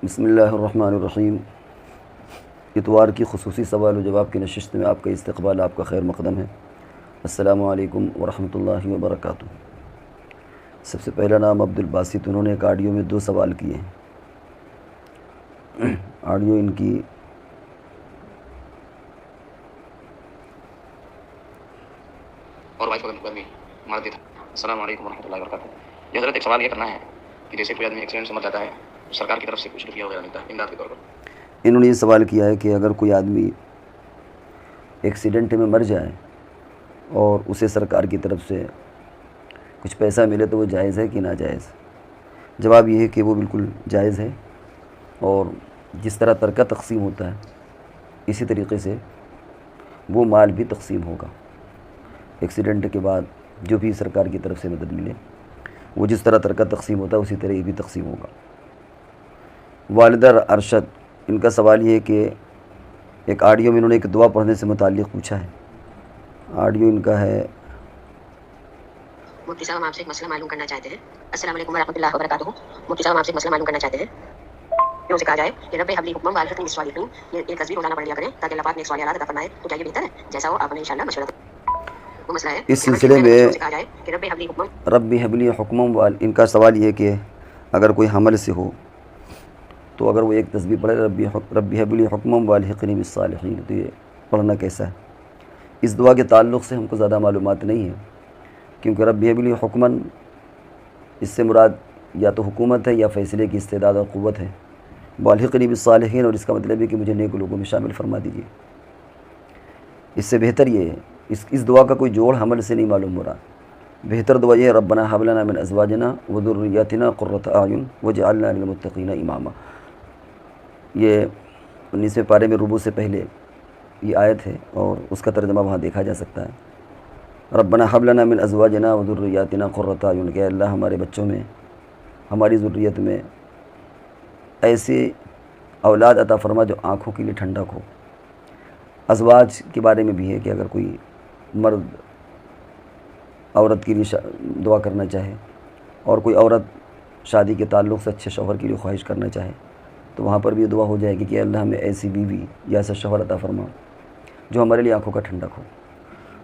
بسم اللہ الرحمن الرحیم۔ اتوار کی خصوصی سوال و جواب کی نشست میں آپ کا استقبال، آپ کا خیر مقدم ہے۔ السلام علیکم ورحمۃ اللہ وبرکاتہ۔ سب سے پہلا نام عبد الباسط، انہوں نے ایک آڈیو میں 2 سوال کیے ہیں۔ آڈیو ان کی اور وائف کا بھی مار دیتا۔ السلام علیکم ورحمۃ اللہ وبرکاتہ۔ یہ حضرت ایک سوال یہ کرنا ہے کہ جیسے کوئی آدمی ایکسیڈنٹ سے مر جاتا ہے تو سرکار کی طرف سے کچھ روپیہ وغیرہ ملتا ہے امداد کے طور پر۔ انہوں نے یہ سوال کیا ہے کہ اگر کوئی آدمی ایکسیڈنٹ میں مر جائے اور اسے سرکار کی طرف سے کچھ پیسہ ملے تو وہ جائز ہے کہ ناجائز؟ جواب یہ ہے کہ وہ بالکل جائز ہے، اور جس طرح ترکہ تقسیم ہوتا ہے اسی طریقے سے وہ مال بھی تقسیم ہوگا۔ ایکسیڈنٹ کے بعد جو بھی سرکار کی طرف سے مدد ملے وہ جس طرح ترکہ تقسیم ہوتا ہے اسی طرح یہ بھی تقسیم ہوگا۔ والدہ ارشد، ان کا سوال یہ ہے کہ ایک آڈیو میں انہوں نے ایک دعا پڑھنے سے متعلق پوچھا ہے۔ آڈیو ان کا ہے۔ مفتی صاحب، ہم آپ سے ایک مسئلہ معلوم کرنا چاہتے ہیں۔ السلام علیکم ورحمۃ اللہ وبرکاتہ۔ مفتی صاحب، ہم آپ سے ایک مسئلہ معلوم کرنا چاہتے ہیں۔ ان سے کہا جائے کہ رب حبلی حکم والفتنی بالصالحین، یہ ایک تصویر روزانہ پڑھ لیا کریں تاکہ اللہ پاک نے ایک سوال عطا فرمائے، تو کیا یہ بہتر ہے؟ جیسا ہو آپ نے انشاءاللہ مشورہ دیں۔ وہ مسئلہ ہے اس سلسلے میں کہا جائے کہ رب حبلی حکم، رب حبلی حکمم وال، ان کا سوال یہ ہے کہ اگر کوئی حمل سے ہو تو اگر وہ ایک تسبیح پڑھے رب حبلی حکمم والحقنی بالصالحین، تو یہ پڑھنا کیسا ہے؟ اس دعا کے تعلق سے ہم کو زیادہ معلومات نہیں ہے، کیونکہ رب حبلی حکمن اس سے مراد یا تو حکومت ہے یا فیصلے کی استعداد اور قوت ہے، والحقنی بالصالحین اور اس کا مطلب ہے کہ مجھے نیک لوگوں میں شامل فرما دیجیے۔ اس سے بہتر یہ ہے، اس دعا کا کوئی جوڑ حمل سے نہیں معلوم ہو رہا۔ بہتر دعا یہ ہے ربنا ھب لنا من ازواجنا وذریاتنا قرۃ اعین واجعلنا للمتقین اماما۔ یہ 19ویں پارے میں ربوع سے پہلے یہ آیت ہے اور اس کا ترجمہ وہاں دیکھا جا سکتا ہے۔ ربنا ھب لنا من ازواجنا وذریاتنا قرۃ اعین، کہ اللہ ہمارے بچوں میں، ہماری ذریت میں ایسی اولاد عطا فرما جو آنکھوں کے لیے ٹھنڈک ہو۔ ازواج کے بارے میں بھی ہے کہ اگر کوئی مرد عورت کے لیے دعا کرنا چاہے اور کوئی عورت شادی کے تعلق سے اچھے شوہر کے لیے خواہش کرنا چاہے تو وہاں پر بھی یہ دعا ہو جائے گی کہ اللہ ہمیں ایسی بیوی یا ایسا شوہر عطا فرما جو ہمارے لیے آنکھوں کا ٹھنڈک ہو،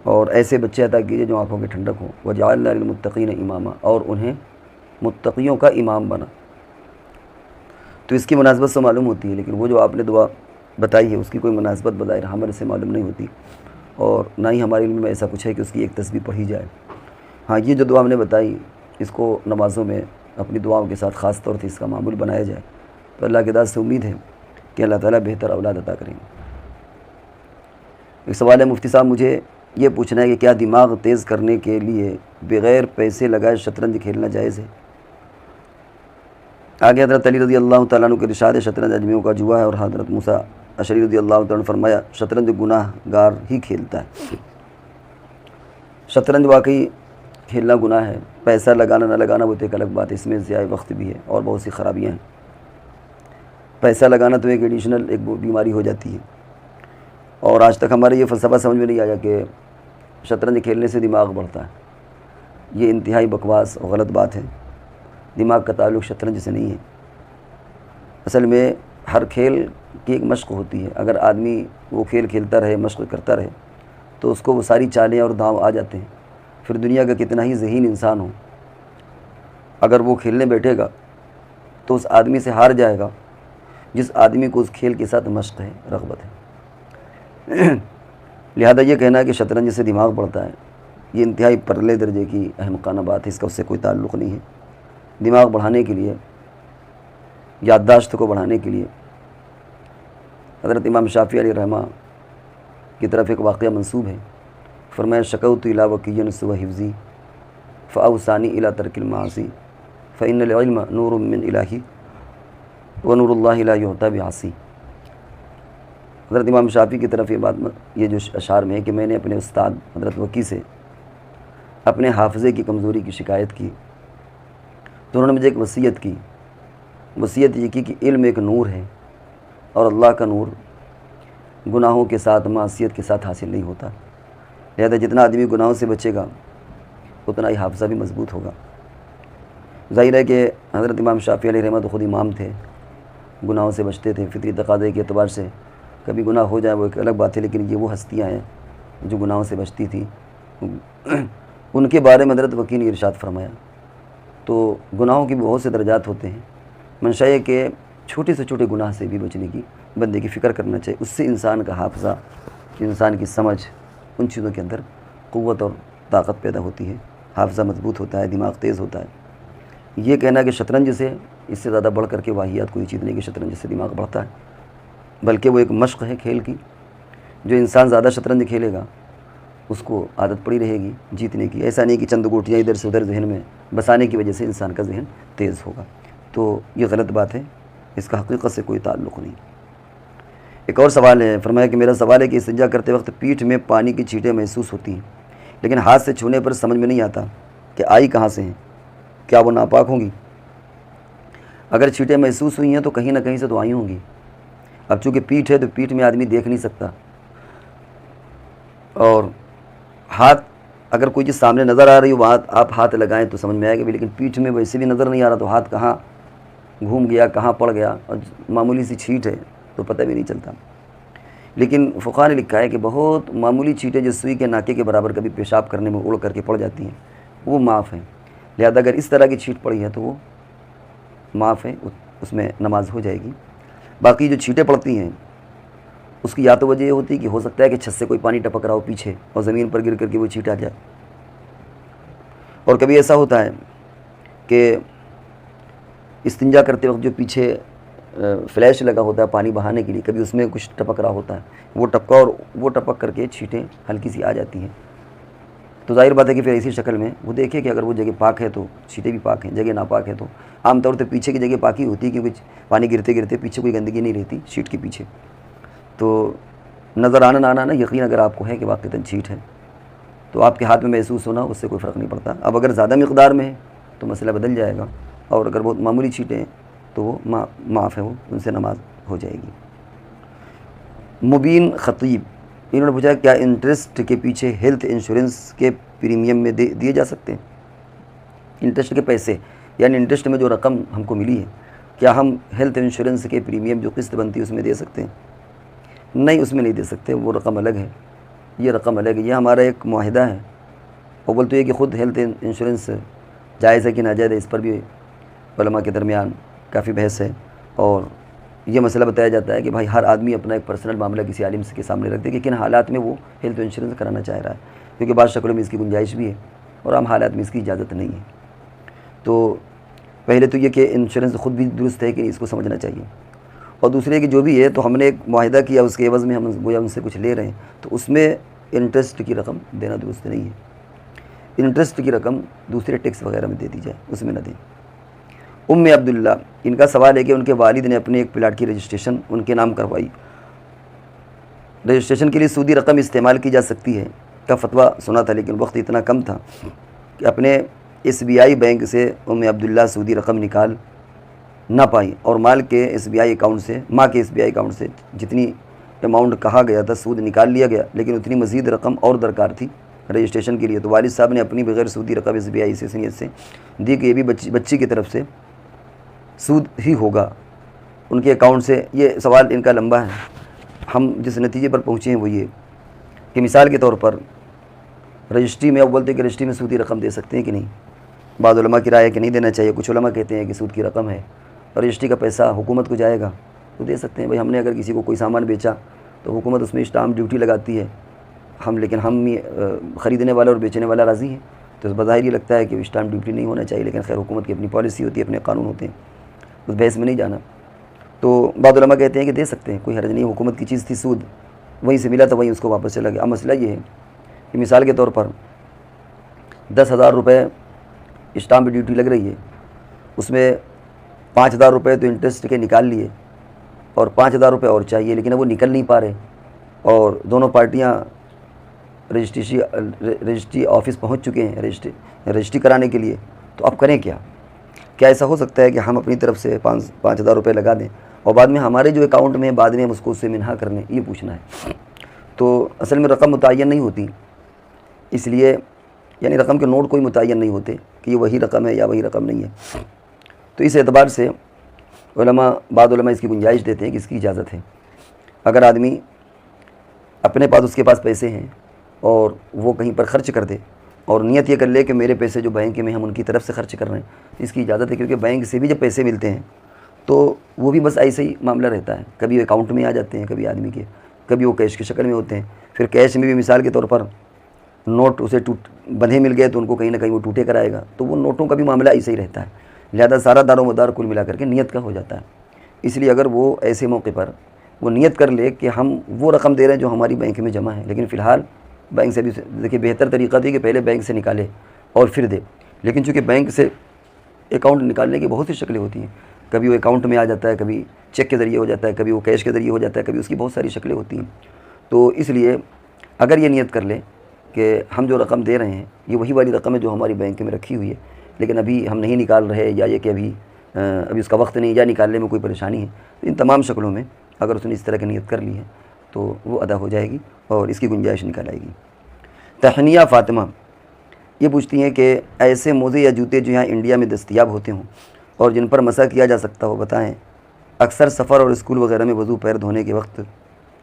اور ایسے بچے عطا کیجیے جو آنکھوں کے ٹھنڈک ہو۔ وجعلنا للمتقین اماما، اور انہیں متقیوں کا امام بنا۔ تو اس کی مناسبت سے معلوم ہوتی ہے، لیکن وہ جو آپ نے دعا بتائی ہے اس کی کوئی مناسبت بظاہر حمل سے معلوم نہیں ہوتی، اور نہ ہی ہمارے علم میں ایسا کچھ ہے کہ اس کی ایک تسبیح پڑھی جائے۔ ہاں، یہ جو دعا ہم نے بتائی اس کو نمازوں میں اپنی دعاؤں کے ساتھ خاص طور سے اس کا معمول بنایا جائے تو اللہ کے ذات سے امید ہے کہ اللہ تعالیٰ بہتر اولاد عطا کریں گے۔ ایک سوال ہے مفتی صاحب، مجھے یہ پوچھنا ہے کہ کیا دماغ تیز کرنے کے لیے بغیر پیسے لگائے شطرنج کھیلنا جائز ہے؟ آگے حضرت علی رضی اللہ تعالیٰ عنہ کے ارشاد ہے شطرنج اجمیوں کا جوا ہے، اور حضرت موسیٰ اشعری رضی اللہ تعالیٰ عنہ نے فرمایا شطرنج گناہ گار ہی کھیلتا ہے۔ شطرنج واقعی کھیلنا گناہ ہے، پیسہ لگانا نہ لگانا وہ تو ایک الگ بات ہے، اس میں ضیاع وقت بھی ہے اور بہت سی خرابیاں ہیں۔ پیسہ لگانا تو ایک ایڈیشنل ایک بیماری ہو جاتی ہے، اور آج تک ہمارے یہ فلسفہ سمجھ میں نہیں آیا کہ شطرنج کھیلنے سے دماغ بڑھتا ہے۔ یہ انتہائی بکواس اور غلط بات ہے۔ دماغ کا تعلق شطرنج سے نہیں ہے۔ اصل میں ہر کھیل کی ایک مشق ہوتی ہے، اگر آدمی وہ کھیل کھیلتا رہے، مشق کرتا رہے تو اس کو وہ ساری چالیں اور داؤں آ جاتے ہیں۔ پھر دنیا کا کتنا ہی ذہین انسان ہو، اگر وہ کھیلنے بیٹھے گا تو اس آدمی سے ہار جائے گا جس آدمی کو اس کھیل کے ساتھ مشق ہے، رغبت ہے۔ لہذا یہ کہنا کہ شطرنج سے دماغ بڑھتا ہے یہ انتہائی پرلے درجے کی احمقانہ بات ہے، اس کا اس سے کوئی تعلق نہیں ہے۔ دماغ بڑھانے کے لیے، یادداشت کو بڑھانے کے لیے حضرت امام شافعی علیہ رحمہ کی طرف ایک واقعہ منسوب ہے۔ فرمایا شکوت الی وکیع سوء حفظی فاوصانی الی ترک المعاصی فإن العلم نور من الہ ونور اللہ لا یعطی بعاصی۔ حضرت امام شافعی کی طرف یہ بات، یہ جو اشعار میں ہے کہ میں نے اپنے استاد حضرت وکیع سے اپنے حافظے کی کمزوری کی شکایت کی تو انہوں نے مجھے ایک وصیت کی۔ وصیت یہ کی کہ علم ایک نور ہے، اور اللہ کا نور گناہوں کے ساتھ، معصیت کے ساتھ حاصل نہیں ہوتا۔ لہذا جتنا آدمی گناہوں سے بچے گا اتنا ہی حافظہ بھی مضبوط ہوگا۔ ظاہر ہے کہ حضرت امام شافعی علیہ رحمہ تو خود امام تھے، گناہوں سے بچتے تھے فطری تقاضے کے اعتبار سے. کبھی گناہ ہو جائے وہ ایک الگ بات ہے، لیکن یہ وہ ہستیاں ہیں جو گناہوں سے بچتی تھی. ان کے بارے میں حضرت وکیل نے ارشاد فرمایا. تو گناہوں کی بہت سے درجات ہوتے ہیں. منشا یہ کہ چھوٹے سے چھوٹے گناہ سے بھی بچنے کی بندے کی فکر کرنا چاہیے. اس سے انسان کا حافظہ، انسان کی سمجھ ان چیزوں کے اندر قوت اور طاقت پیدا ہوتی ہے، حافظہ مضبوط ہوتا ہے، دماغ تیز ہوتا ہے. یہ کہنا کہ شطرنج سے اس سے زیادہ بڑھ کر کے واحیات کوئی چیز نہیں کہ شطرنج سے دماغ بڑھتا ہے، بلکہ وہ ایک مشق ہے کھیل کی. جو انسان زیادہ شطرنج کھیلے گا اس کو عادت پڑی رہے گی جیتنے کی. ایسا نہیں کہ چند گوٹیاں ادھر سے ادھر ذہن میں بسانے کی وجہ سے انسان کا ذہن تیز ہوگا. تو یہ غلط بات ہے، اس کا حقیقت سے کوئی تعلق نہیں. ایک اور سوال ہے، فرمایا کہ میرا سوال ہے کہ استنجا کرتے وقت پیٹھ میں پانی کی چھینٹیں محسوس ہوتی ہیں، لیکن ہاتھ سے چھونے پر سمجھ میں نہیں آتا کہ آئی کہاں سے ہیں، کیا وہ ناپاک ہوں گی؟ اگر چھینٹیں محسوس ہوئی ہیں تو کہیں نہ کہیں سے تو آئی ہوں گی. اب چونکہ پیٹھ ہے تو پیٹھ میں آدمی دیکھ نہیں سکتا، اور ہاتھ اگر کوئی چیز سامنے نظر آ رہی ہو وہاں آپ ہاتھ لگائیں تو سمجھ میں آئے گا بھی، لیکن پیٹھ میں ویسے بھی نظر نہیں آ رہا تو ہاتھ کہاں گھوم گیا، کہاں پڑ گیا، اور معمولی سی چھینٹ ہے تو پتہ بھی نہیں چلتا. لیکن فقہاء نے لکھا ہے کہ بہت معمولی چھینٹیں جو سوئی کے ناکے کے برابر کبھی پیشاب کرنے میں اڑ کر کے پڑ جاتی ہیں وہ معاف ہیں. لہذا اگر اس طرح کی چھینٹ پڑی ہے تو وہ معاف ہے، اس میں نماز ہو جائے گی. باقی جو چھینٹیں پڑتی ہیں اس کی یا تو وجہ یہ ہوتی ہے کہ ہو سکتا ہے کہ چھت سے کوئی پانی ٹپک رہا ہو پیچھے اور زمین پر گر کر کے وہ چھینٹ آ جائے، اور کبھی ایسا ہوتا ہے کہ استنجا کرتے وقت جو پیچھے فلیش لگا ہوتا ہے پانی بہانے کے لیے، کبھی اس میں کچھ ٹپک رہا ہوتا ہے، وہ ٹپکا اور وہ ٹپک کر کے چھینٹیں ہلکی سی آ جاتی ہیں. تو ظاہر بات ہے کہ پھر اسی شکل میں وہ دیکھے کہ اگر وہ جگہ پاک ہے تو چھینٹیں بھی پاک ہیں، جگہ ناپاک ہے تو عام طور پہ پیچھے کی جگہ پاکی ہوتی ہے کیونکہ پانی گرتے گرتے پیچھے کوئی گندگی نہیں رہتی شیٹ کے پیچھے. تو نظر آنا نہ آنا یقین اگر آپ کو ہے کہ واقعتاً چھینٹ ہے تو آپ کے ہاتھ میں محسوس ہونا اس سے کوئی فرق نہیں پڑتا. اب اگر زیادہ مقدار میں ہے تو مسئلہ بدل جائے گا، اور اگر بہت معمولی چھینٹیں ہیں تو وہ معاف ہے، وہ ان سے نماز ہو جائے گی. مبین خطیب انہوں نے پوچھا کیا انٹرسٹ کے پیچھے ہیلتھ انشورنس کے پریمیم میں دیے جا سکتے ہیں؟ انٹرسٹ کے پیسے یعنی انٹرسٹ میں جو رقم ہم کو ملی ہے کیا ہم ہیلتھ انشورنس کے پریمیم جو قسط بنتی ہے اس میں دے سکتے ہیں؟ نہیں، اس میں نہیں دے سکتے، وہ رقم الگ ہے، یہ رقم الگ ہے. یہ ہمارا ایک معاہدہ ہے. اول تو یہ کہ خود ہیلتھ انشورنس جائز ہے کہ ناجائز ہے، اس پر بھی علماء کے درمیان کافی بحث ہے، اور یہ مسئلہ بتایا جاتا ہے کہ بھائی ہر آدمی اپنا ایک پرسنل معاملہ کسی عالم کے سامنے رکھ دے کہ کن حالات میں وہ ہیلتھ انشورنس کرانا چاہ رہا ہے، کیونکہ بعض شکلوں میں اس کی گنجائش بھی ہے اور عام حالات میں اس کی اجازت نہیں ہے. تو پہلے تو یہ کہ انشورنس خود بھی درست ہے کہ اس کو سمجھنا چاہیے، اور دوسرے کہ جو بھی ہے تو ہم نے ایک معاہدہ کیا اس کے عوض میں ہم گویا ان سے کچھ لے رہے ہیں تو اس میں انٹرسٹ کی رقم دینا درست نہیں ہے. انٹرسٹ کی رقم دوسرے ٹیکس وغیرہ میں دے دی جائے، اس میں نہ دیں. ام عبداللہ ان کا سوال ہے کہ ان کے والد نے اپنے ایک پلاٹ کی رجسٹریشن ان کے نام کروائی، رجسٹریشن کے لیے سودی رقم استعمال کی جا سکتی ہے کا فتویٰ سنا تھا، لیکن وقت اتنا کم تھا کہ اپنے SBI بینک سے ام عبداللہ سودی رقم نکال نہ پائی، اور ماں کے SBI اکاؤنٹ سے جتنی اماؤنٹ کہا گیا تھا سود نکال لیا گیا، لیکن اتنی مزید رقم اور درکار تھی رجسٹریشن کے لیے. تو والد صاحب نے اپنی بغیر سودی رقم SBI سے سنیت سے دی کہ یہ بھی بچی کی طرف سے سود ہی ہوگا ان کے اکاؤنٹ سے. یہ سوال ان کا لمبا ہے. ہم جس نتیجے پر پہنچے ہیں وہ یہ کہ مثال کے طور پر رجسٹری میں بولتے ہیں کہ رجسٹری میں سودی رقم دے سکتے ہیں کہ نہیں. بعض علماء کی رائے ہے کہ نہیں دینا چاہیے، کچھ علماء کہتے ہیں کہ سود کی رقم ہے اور رجسٹری کا پیسہ حکومت کو جائے گا تو دے سکتے ہیں. بھائی ہم نے اگر کسی کو کوئی سامان بیچا تو حکومت اس میں اسٹامپ ڈیوٹی لگاتی ہے، لیکن ہم خریدنے والا اور بیچنے والا راضی ہیں تو بظاہر یہ لگتا ہے کہ اسٹامپ ڈیوٹی نہیں ہونا چاہیے، لیکن خیر حکومت کی اپنی پالیسی ہوتی ہے، اپنے قانون ہوتے ہیں، اس بحث میں نہیں جانا. تو بعض علماء کہتے ہیں کہ دے سکتے ہیں، کوئی حرج نہیں. حکومت کی چیز تھی، سود وہیں سے ملا تو وہیں اس کو واپس چلا گیا. اب مسئلہ یہ ہے کہ مثال کے طور پر 10,000 روپے اسٹامپ ڈیوٹی لگ رہی ہے، اس میں 5,000 روپے تو انٹرسٹ کے نکال لیے اور 5,000 روپے اور چاہیے، لیکن اب وہ نکل نہیں پا رہے اور دونوں پارٹیاں رجسٹری آفس پہنچ چکے ہیں رجسٹری کرانے کے لیے. تو اب کریں کیا ایسا ہو سکتا ہے کہ ہم اپنی طرف سے 5,000 روپے لگا دیں اور بعد میں ہمارے جو اکاؤنٹ میں بعد میں ہم اس کو اس سے منہا کر لیں؟ یہ پوچھنا ہے. تو اصل میں رقم متعین نہیں ہوتی، اس لیے یعنی رقم کے نوٹ کوئی متعین نہیں ہوتے کہ یہ وہی رقم ہے یا وہی رقم نہیں ہے. تو اس اعتبار سے بعض علماء اس کی گنجائش دیتے ہیں کہ اس کی اجازت ہے، اگر آدمی اپنے پاس اس کے پاس پیسے ہیں اور وہ کہیں پر خرچ کر دے اور نیت یہ کر لے کہ میرے پیسے جو بینک میں ہم ان کی طرف سے خرچ کر رہے ہیں، اس کی اجازت ہے، کیونکہ بینک سے بھی جب پیسے ملتے ہیں تو وہ بھی بس ایسے ہی معاملہ رہتا ہے، کبھی اکاؤنٹ میں آ جاتے ہیں کبھی آدمی کے، کبھی وہ کیش کی شکل میں ہوتے ہیں، پھر کیش میں بھی مثال کے طور پر نوٹ اسے بندھے مل گئے تو ان کو کہیں نہ کہیں وہ ٹوٹے کرائے گا، تو وہ نوٹوں کا بھی معاملہ ایسے ہی رہتا ہے، لہذا سارا دار و مدار کل ملا کر کے نیت کا ہو جاتا ہے۔ اس لیے اگر وہ ایسے موقع پر وہ نیت کر لے کہ ہم وہ رقم دے رہے ہیں جو ہماری بینک میں جمع ہے، لیکن فی الحال بینک سے بھی دیکھیے بہتر طریقہ تھی کہ پہلے بینک سے نکالے اور پھر دے، لیکن چونکہ بینک سے اکاؤنٹ نکالنے کی بہت سی شکلیں ہوتی ہیں، کبھی وہ اکاؤنٹ میں آ جاتا ہے، کبھی چیک کے ذریعے ہو جاتا ہے، کبھی وہ کیش کے ذریعے ہو جاتا ہے، کبھی اس کی بہت ساری شکلیں ہوتی ہیں، تو اس لیے اگر یہ نیت کر لے کہ ہم جو رقم دے رہے ہیں یہ وہی والی رقم ہے جو ہماری بینک میں رکھی ہوئی ہے، لیکن ابھی ہم نہیں نکال رہے، یا یہ کہ ابھی اس کا وقت نہیں، یا نکالنے میں کوئی پریشانی ہے، تو ان تمام شکلوں میں اگر اس نے اس طرح کی نیت کر لی ہے تو وہ ادا ہو جائے گی اور اس کی گنجائش نکال آئے گی۔ تہنیہ فاطمہ یہ پوچھتی ہیں کہ ایسے موزے یا جوتے جو یہاں انڈیا میں دستیاب ہوتے ہوں اور جن پر مسح کیا جا سکتا ہو بتائیں، اکثر سفر اور اسکول وغیرہ میں وضو پیر دھونے کے وقت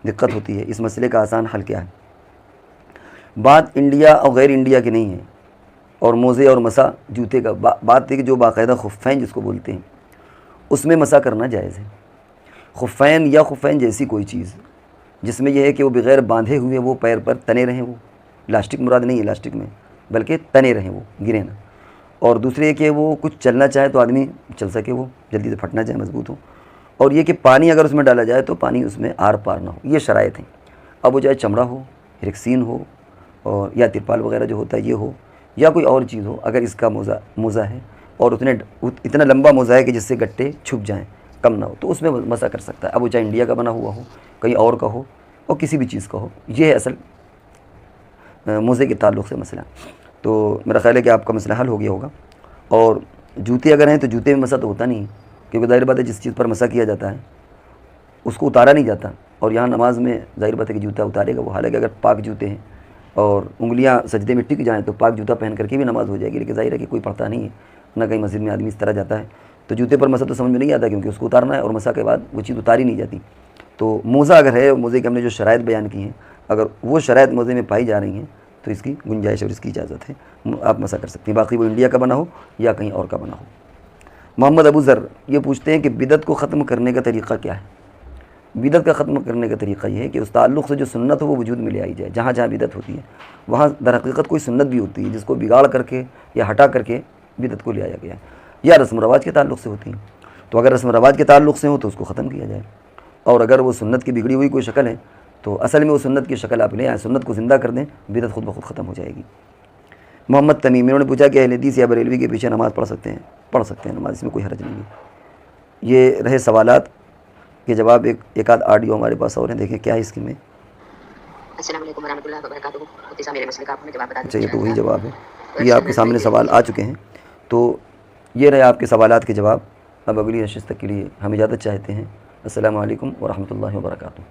دقت ہوتی ہے، اس مسئلے کا آسان حل کیا ہے؟ بات انڈیا اور غیر انڈیا کی نہیں ہے، اور موزے اور مسح جوتے کا بات ہے کہ جو باقاعدہ خفین جس کو بولتے ہیں اس میں مسح کرنا جائز ہے۔ خفین یا خفین جیسی کوئی چیز جس میں یہ ہے کہ وہ بغیر باندھے ہوئے وہ پیر پر تنے رہیں، وہ لاسٹک مراد نہیں ہے لاسٹک میں، بلکہ تنے رہیں، وہ گریں نہ، اور دوسرے یہ کہ وہ کچھ چلنا چاہے تو آدمی چل سکے، وہ جلدی سے پھٹنا چاہے مضبوط ہو، اور یہ کہ پانی اگر اس میں ڈالا جائے تو پانی اس میں آر پار نہ ہو، یہ شرائط ہیں۔ اب وہ چاہے چمڑا ہو، ریکسین ہو، اور یا ترپال وغیرہ جو ہوتا ہے یہ ہو، یا کوئی اور چیز ہو، اگر اس کا موزہ ہے اور اتنا لمبا موزہ ہے کہ جس سے گٹے چھپ جائیں، کم نہ ہو، تو اس میں مسح کر سکتا ہے۔ اب وہ چاہے انڈیا کا بنا ہوا ہو، کہیں اور کا ہو، اور کسی بھی چیز کا ہو، یہ ہے اصل موزے کے تعلق سے مسئلہ۔ تو میرا خیال ہے کہ آپ کا مسئلہ حل ہو گیا ہوگا۔ اور جوتے اگر ہیں تو جوتے میں مسح تو ہوتا نہیں ہے، کیونکہ ظاہر بات ہے جس چیز پر مسح کیا جاتا ہے اس کو اتارا نہیں جاتا، اور یہاں نماز میں ظاہر بات ہے کہ جوتا اتارے گا وہ، حالانکہ اگر پاک جوتے ہیں اور انگلیاں سجدے میں ٹک جائیں تو پاک جوتا پہن کر کے بھی نماز ہو جائے گی، لیکن ظاہر ہے کہ کوئی پڑھتا نہیں ہے، نہ کہیں مسجد میں آدمی اس طرح جاتا ہے، تو جوتے پر مسح تو سمجھ میں نہیں آتا، کیونکہ اس کو اتارنا ہے اور مسح کے بعد وہ چیز اتاری نہیں جاتی۔ تو موزہ اگر ہے، موزے کے ہم نے جو شرائط بیان کی ہیں، اگر وہ شرائط موزے میں پائی جا رہی ہیں تو اس کی گنجائش اور اس کی اجازت ہے، آپ مسح کر سکتے ہیں، باقی وہ انڈیا کا بنا ہو یا کہیں اور کا بنا ہو۔ محمد ابو ذر یہ پوچھتے ہیں کہ بدعت کو ختم کرنے کا طریقہ کیا ہے؟ بدعت کا ختم کرنے کا طریقہ یہ ہے کہ اس تعلق سے جو سنت ہو وہ وجود میں لے آئی جائے، جہاں جہاں بدعت ہوتی ہے وہاں در حقیقت کوئی سنت بھی ہوتی ہے جس کو بگاڑ کر کے یا ہٹا کر کے بدعت کو لے آیا گیا ہے، یا رسم و رواج کے تعلق سے ہوتی ہیں، تو اگر رسم و رواج کے تعلق سے ہو تو اس کو ختم کیا جائے، اور اگر وہ سنت کی بگڑی ہوئی کوئی شکل ہے تو اصل میں وہ سنت کی شکل آپ لے آئیں، سنت کو زندہ کر دیں، بدعت خود بخود ختم ہو جائے گی۔ محمد تمیم انہوں نے پوچھا کہ اہل حدیث یا بریلوی کے پیچھے نماز پڑھ سکتے ہیں نماز، اس میں کوئی حرج نہیں ہے۔ یہ رہے سوالات کے جواب، ایک آدھ آڈیو ہمارے پاس اور ہیں، دیکھیں کیا ہے اس کے میں۔ السلام علیکم ورحمۃ اللہ وبرکاتہ۔ مفتی صاحب میرے مسئلے کا آپ نے جواب بتا اچھا، یہ تو وہی جواب ہے، یہ آپ کے سامنے سوال آ چکے ہیں، تو یہ رہے آپ کے سوالات کے جواب۔ اب اگلی نشست تک کے لیے ہم اجازت چاہتے ہیں۔ السلام علیکم ورحمۃ اللہ وبرکاتہ۔